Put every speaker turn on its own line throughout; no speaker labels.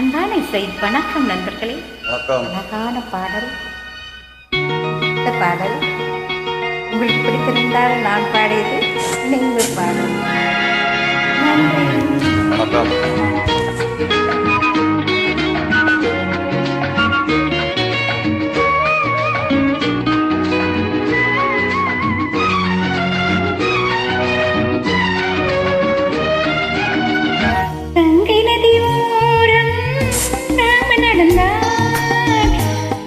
அன்பான இசை வணக்கம் நண்பர்களே.
வணக்கம்.
அழகான பாடல். இந்த பாடல் உங்களுக்கு பிடித்திருந்தால் நான் பாடியது நீங்கள் பாடல். நன்றி.
வணக்கம்.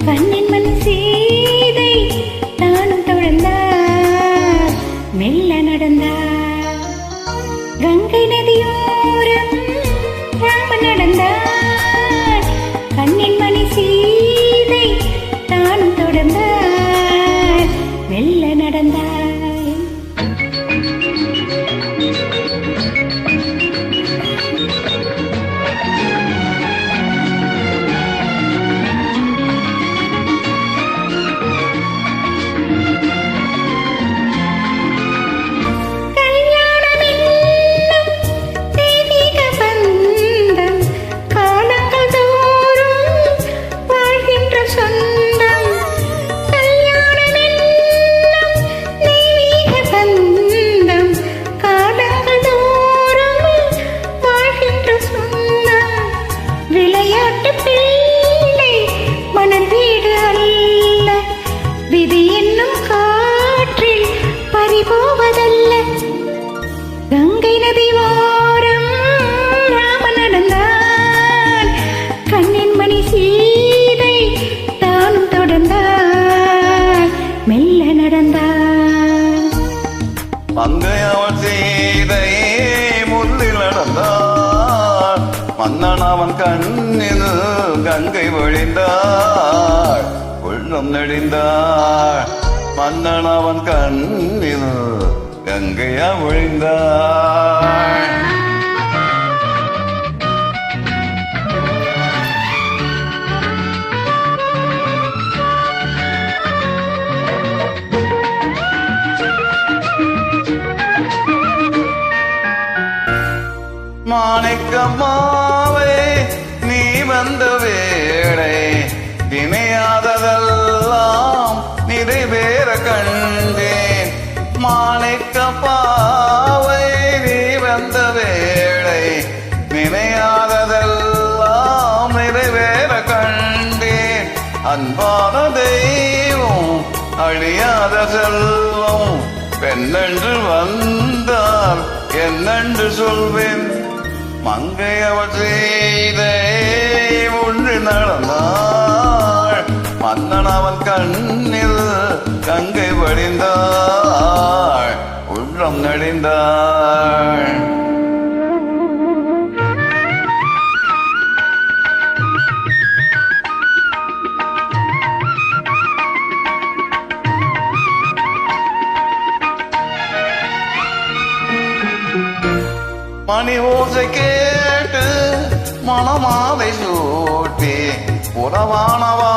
கண்ணின் மண் சீதை தானும் தொடர்ந்தார், மெல்ல நடந்தார். கங்கை நதியோரம் ராம நடந்தார், கண்ணின் மணி சீதை தானும் தொடர்ந்தார், மெல்ல நடந்தார். கங்கை நதி ஓரம் ராம நடந்தான், கண்ணின் மணி சீதை தானும் தொடர்ந்தார், மெல்ல நடந்தார்.
மங்கையவன் சீதை முல்லில் நடந்தார், மன்னன் அவன் கண்ணில் கங்கை வழிந்தார், உள்ளம் நெடிந்தார். மன்னன் அவன் கண்ணில் கங்கையா ஒழிந்தாள். மாணிக்கம்மாவே நீ வந்த வேளை நினையாததெல்லாம் நிறைவேற கண்டேன். மாணிக்கப்பாவை நீ வந்த வேளை நினையாததெல்லாம் நிறைவேற கண்டேன். அன்பான தெய்வம் அழியாத செல்வம் பெண்ணென்று வந்தால் என்னென்று சொல்வேன். மங்கையவள் செய்தே ஒன்று நடந்தாள், மன்னன் அவன் கண்ணில் கங்கை வடிந்தாள், உள்ளம் நடிந்தாள். மணி ஓசை கேட்டு மணமாலை சூட்டி புறவானவா